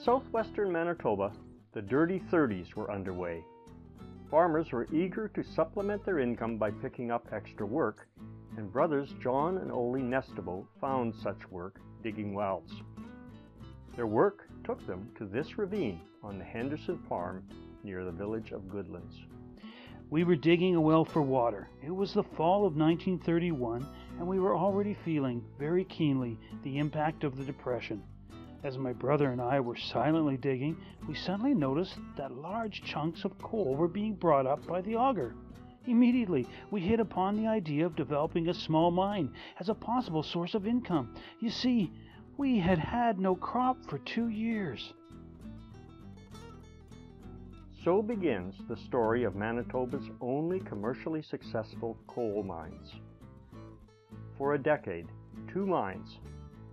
southwestern Manitoba, the dirty 30s were underway. Farmers were eager to supplement their income by picking up extra work, and brothers John and Ole Nestebo found such work digging wells. Their work took them to this ravine on the Henderson farm near the village of Goodlands. We were digging a well for water. It was the fall of 1931, and we were already feeling very keenly the impact of the Depression. As my brother and I were silently digging, we suddenly noticed that large chunks of coal were being brought up by the auger. Immediately, we hit upon the idea of developing a small mine as a possible source of income. You see, we had had no crop for 2 years. So begins the story of Manitoba's only commercially successful coal mines. For a decade, 2 mines,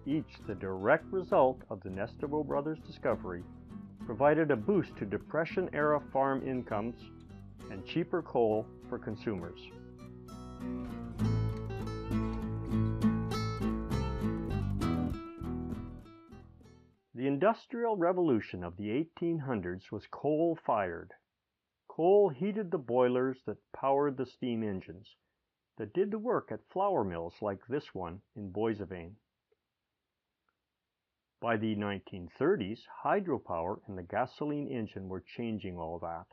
each the direct result of the Nestebo brothers' discovery, provided a boost to Depression-era farm incomes and cheaper coal for consumers. The Industrial Revolution of the 1800s was coal-fired. Coal heated the boilers that powered the steam engines, that did the work at flour mills like this one in Boissevain. By the 1930s, hydropower and the gasoline engine were changing all that.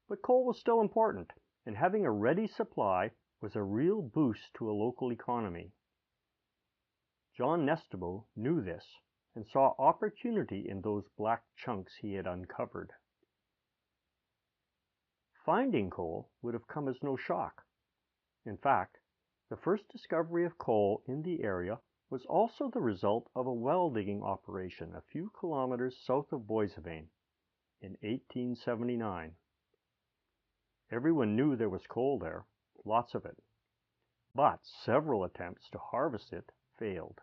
But coal was still important, and having a ready supply was a real boost to a local economy. John Nestebo knew this and saw opportunity in those black chunks he had uncovered. Finding coal would have come as no shock. In fact, the first discovery of coal in the area was also the result of a well-digging operation a few kilometers south of Boissevain in 1879. Everyone knew there was coal there, lots of it, but several attempts to harvest it failed.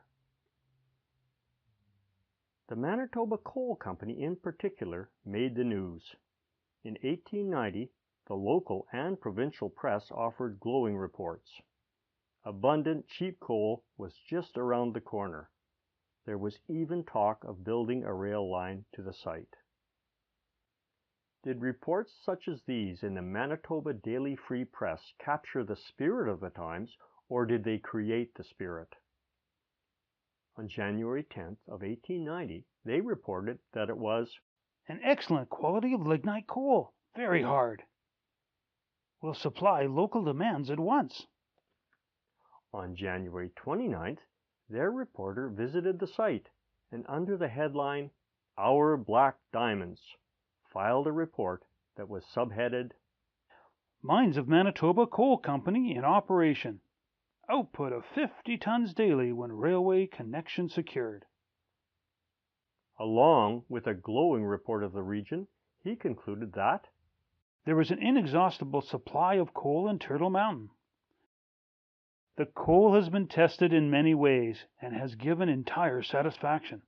The Manitoba Coal Company in particular made the news. In 1890, the local and provincial press offered glowing reports. Abundant, cheap coal was just around the corner. There was even talk of building a rail line to the site. Did reports such as these in the Manitoba Daily Free Press capture the spirit of the times, or did they create the spirit? On January 10th of 1890, they reported that it was an excellent quality of lignite coal, very hard. Will supply local demands at once. On January 29th, their reporter visited the site and under the headline, "Our Black Diamonds," filed a report that was subheaded, "Mines of Manitoba Coal Company in operation. Output of 50 tons daily when railway connection secured." Along with a glowing report of the region, he concluded that there was an inexhaustible supply of coal in Turtle Mountain. The coal has been tested in many ways and has given entire satisfaction.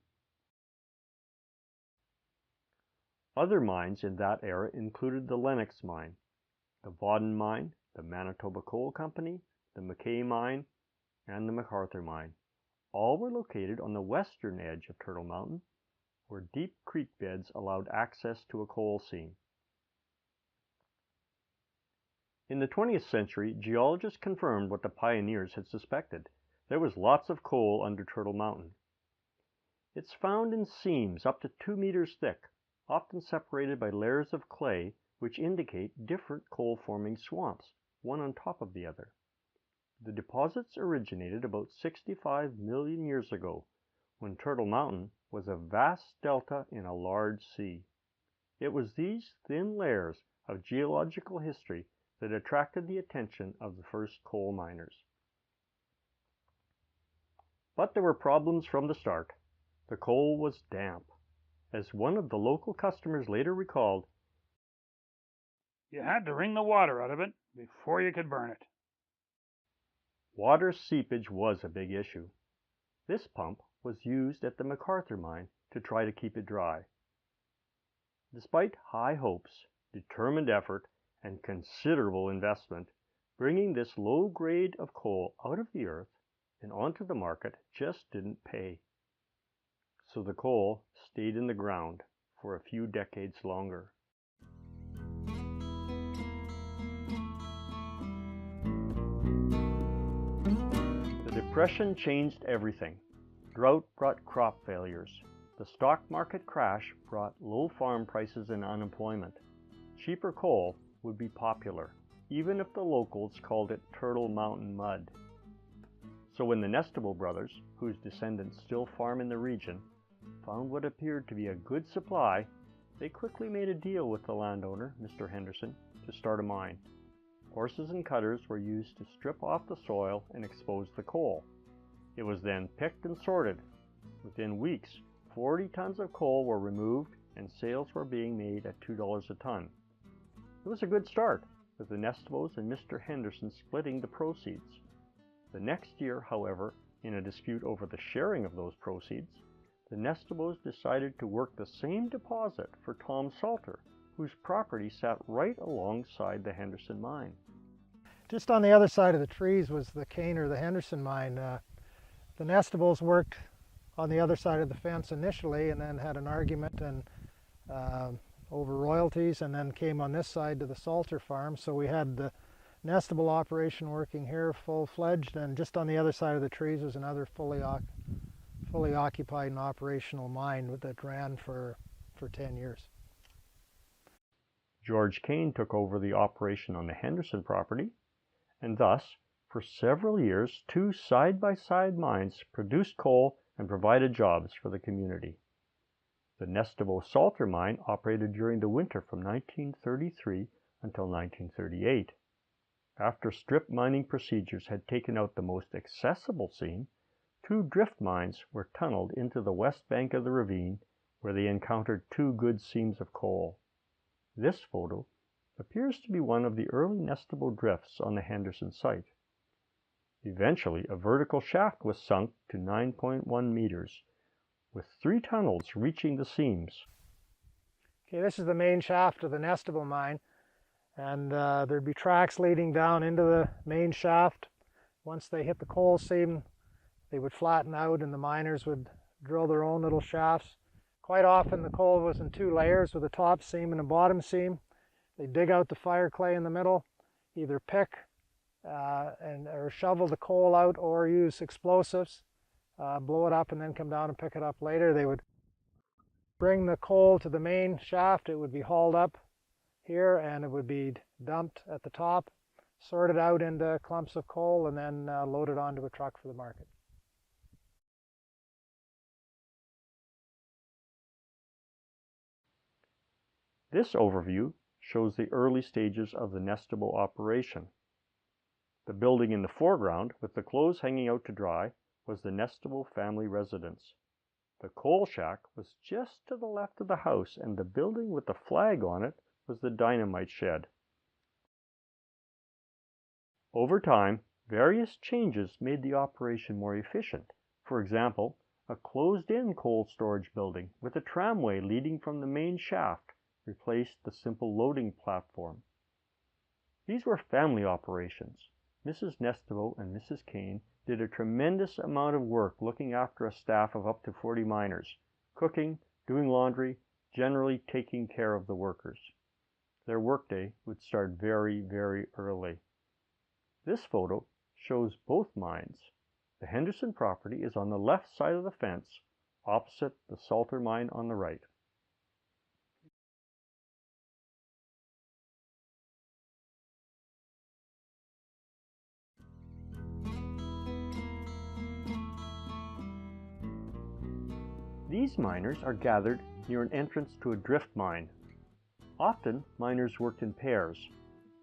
Other mines in that era included the Lennox Mine, the Vaudin Mine, the Manitoba Coal Company, the Mackay Mine, and the MacArthur Mine. All were located on the western edge of Turtle Mountain, where deep creek beds allowed access to a coal seam. In the 20th century, geologists confirmed what the pioneers had suspected. There was lots of coal under Turtle Mountain. It's found in seams up to 2 meters thick, often separated by layers of clay which indicate different coal-forming swamps, one on top of the other. The deposits originated about 65 million years ago, when Turtle Mountain was a vast delta in a large sea. It was these thin layers of geological history that attracted the attention of the first coal miners. But there were problems from the start. The coal was damp. As one of the local customers later recalled, "You had to wring the water out of it before you could burn it." Water seepage was a big issue. This pump was used at the MacArthur mine to try to keep it dry. Despite high hopes, determined effort, and considerable investment, bringing this low grade of coal out of the earth and onto the market just didn't pay. so the coal stayed in the ground for a few decades longer. The Depression changed everything. Drought brought crop failures. The stock market crash brought low farm prices and unemployment. Cheaper coal would be popular, even if the locals called it Turtle Mountain mud. So when the Nestable brothers, whose descendants still farm in the region, found what appeared to be a good supply, they quickly made a deal with the landowner, Mr. Henderson, to start a mine. Horses and cutters were used to strip off the soil and expose the coal. It was then picked and sorted. Within weeks, 40 tons of coal were removed and sales were being made at $2 a ton. It was a good start, with the Nestables and Mr. Henderson splitting the proceeds. The next year, however, in a dispute over the sharing of those proceeds, the Nestables decided to work the same deposit for Tom Salter, whose property sat right alongside the Henderson mine. Just on the other side of the trees was the Kane or the Henderson mine. The Nestables worked on the other side of the fence initially and then had an argument and over royalties, and then came on this side to the Salter farm. So we had the Nestable operation working here full-fledged, and just on the other side of the trees was another fully occupied and operational mine that ran for 10 years. George Kane took over the operation on the Henderson property, and thus, for several years, two side-by-side mines produced coal and provided jobs for the community. The Nestable Salter mine operated during the winter from 1933 until 1938. After strip mining procedures had taken out the most accessible seam, two drift mines were tunneled into the west bank of the ravine, where they encountered two good seams of coal. This photo appears to be one of the early Nestable drifts on the Henderson site. Eventually, a vertical shaft was sunk to 9.1 meters, with 3 tunnels reaching the seams. Okay, this is the main shaft of the Nestable mine, and there'd be tracks leading down into the main shaft. Once they hit the coal seam, they would flatten out and the miners would drill their own little shafts. Quite often the coal was in 2 layers with a top seam and a bottom seam. They dig out the fire clay in the middle, either pick or shovel the coal out or use explosives, blow it up and then come down and pick it up later. They would bring the coal to the main shaft. It would be hauled up here and it would be dumped at the top, sorted out into clumps of coal, and then loaded onto a truck for the market. This overview shows the early stages of the Nestable operation. The building in the foreground, with the clothes hanging out to dry, was the Nestable family residence. The coal shack was just to the left of the house, and the building with the flag on it was the dynamite shed. Over time, various changes made the operation more efficient. For example, a closed-in coal storage building with a tramway leading from the main shaft replaced the simple loading platform. These were family operations. Mrs. Nestable and Mrs. Kane did a tremendous amount of work looking after a staff of up to 40 miners, cooking, doing laundry, generally taking care of the workers. Their workday would start very, very early. This photo shows both mines. The Henderson property is on the left side of the fence, opposite the Salter mine on the right. These miners are gathered near an entrance to a drift mine. Often, miners worked in pairs.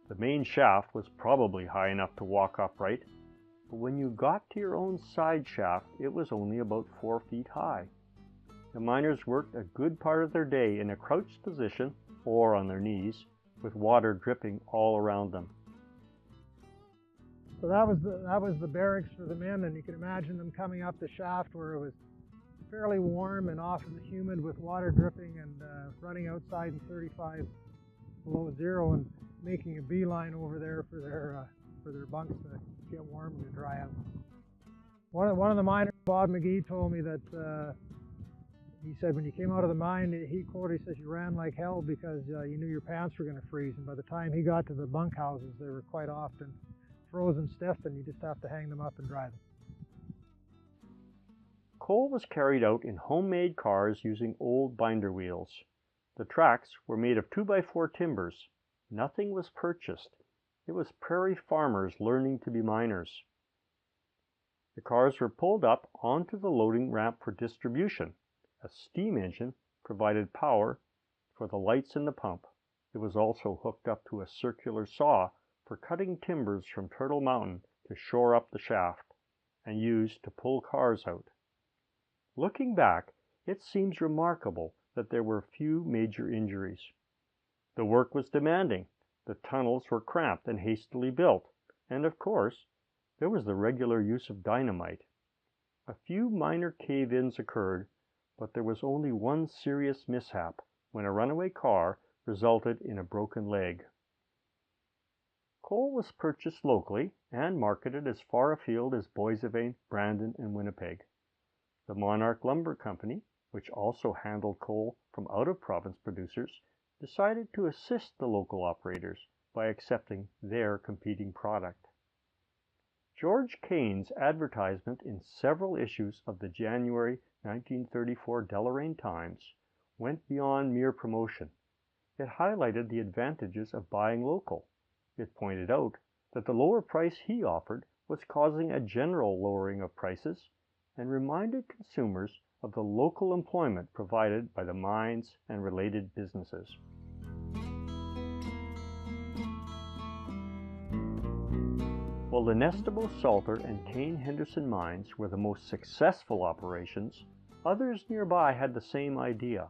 The main shaft was probably high enough to walk upright, but when you got to your own side shaft, it was only about 4 feet high. The miners worked a good part of their day in a crouched position or on their knees, with water dripping all around them. So that was the barracks for the men, and you can imagine them coming up the shaft where it was fairly warm and often humid with water dripping, and running outside in 35 below zero and making a beeline over there for their bunks to get warm and to dry out. One of the miners, Bob McGee, told me that He said when you came out of the mine, he says you ran like hell because you knew your pants were going to freeze. And by the time he got to the bunkhouses, they were quite often frozen stiff, and you just have to hang them up and dry them. Coal was carried out in homemade cars using old binder wheels. The tracks were made of 2x4 timbers. Nothing was purchased. It was prairie farmers learning to be miners. The cars were pulled up onto the loading ramp for distribution. A steam engine provided power for the lights in the pump. It was also hooked up to a circular saw for cutting timbers from Turtle Mountain to shore up the shaft and used to pull cars out. Looking back, it seems remarkable that there were few major injuries. The work was demanding. The tunnels were cramped and hastily built, and of course, there was the regular use of dynamite. A few minor cave-ins occurred, but there was only one serious mishap when a runaway car resulted in a broken leg. Coal was purchased locally and marketed as far afield as Boissevain, Brandon, and Winnipeg. The Monarch Lumber Company, which also handled coal from out-of-province producers, decided to assist the local operators by accepting their competing product. George Kane's advertisement in several issues of the January 1934 Deloraine Times went beyond mere promotion. It highlighted the advantages of buying local. It pointed out that the lower price he offered was causing a general lowering of prices and reminded consumers of the local employment provided by the mines and related businesses. While the Nestabo, Salter, and Kane Henderson mines were the most successful operations, others nearby had the same idea.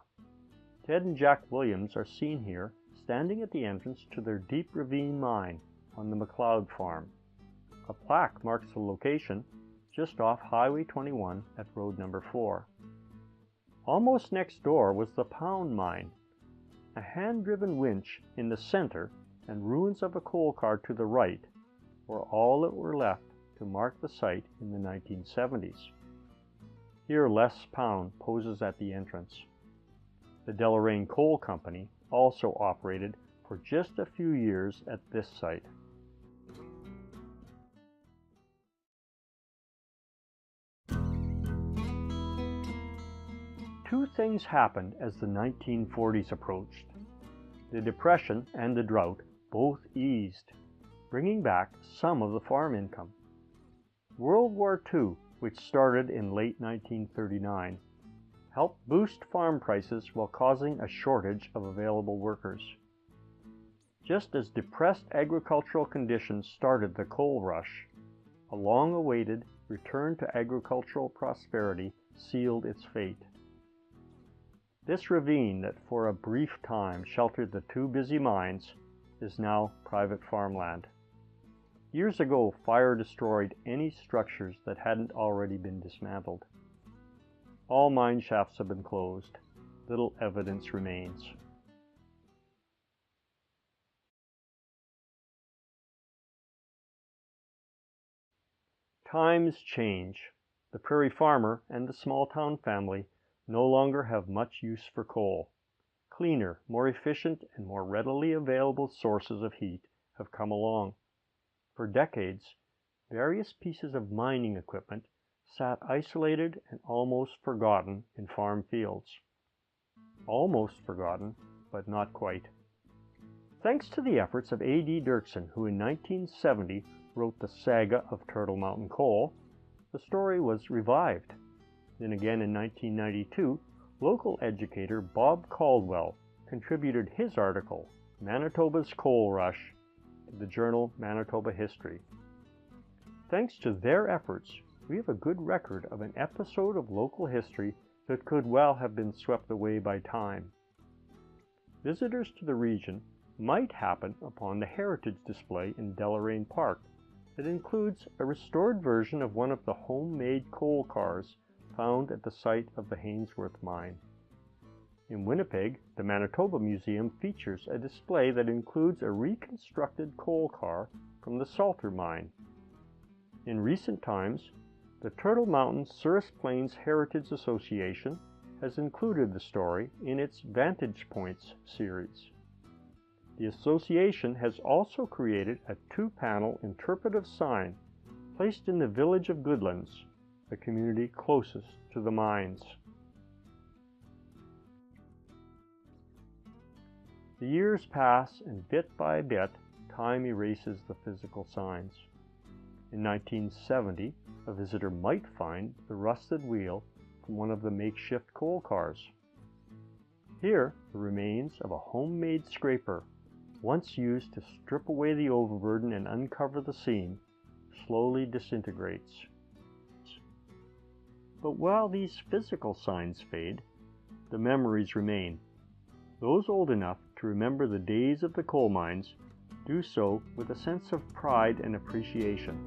Ted and Jack Williams are seen here standing at the entrance to their Deep Ravine mine on the McLeod farm. A plaque marks the location just off Highway 21 at road number 4. Almost next door was the Pound mine, a hand-driven winch in the center and ruins of a coal car to the right were all that were left to mark the site in the 1970s. Here Les Pound poses at the entrance. The Deloraine Coal Company also operated for just a few years at this site. Two things happened as the 1940s approached. The Depression and the drought both eased, bringing back some of the farm income. World War II, which started in late 1939, helped boost farm prices while causing a shortage of available workers. Just as depressed agricultural conditions started the coal rush, a long-awaited return to agricultural prosperity sealed its fate. This ravine that for a brief time sheltered the two busy mines is now private farmland. Years ago, fire destroyed any structures that hadn't already been dismantled. All mine shafts have been closed. Little evidence remains. Times change. The prairie farmer and the small-town family no longer have much use for coal. Cleaner, more efficient, and more readily available sources of heat have come along. For decades, various pieces of mining equipment sat isolated and almost forgotten in farm fields. Almost forgotten, but not quite. Thanks to the efforts of A.D. Dirksen, who in 1970 wrote the saga of Turtle Mountain Coal, the story was revived. Then again in 1992, local educator Bob Caldwell contributed his article, Manitoba's Coal Rush, to the journal Manitoba History. Thanks to their efforts, we have a good record of an episode of local history that could well have been swept away by time. Visitors to the region might happen upon the heritage display in Deloraine Park that includes a restored version of one of the homemade coal cars found at the site of the Hainsworth mine. In Winnipeg, the Manitoba Museum features a display that includes a reconstructed coal car from the Salter mine. In recent times, the Turtle Mountain Souris Plains Heritage Association has included the story in its Vantage Points series. The association has also created a 2-panel interpretive sign placed in the village of Goodlands, the community closest to the mines. The years pass, and bit by bit, time erases the physical signs. In 1970, a visitor might find the rusted wheel from one of the makeshift coal cars. Here, the remains of a homemade scraper, once used to strip away the overburden and uncover the seam, slowly disintegrates. But while these physical signs fade, the memories remain. Those old enough to remember the days of the coal mines do so with a sense of pride and appreciation.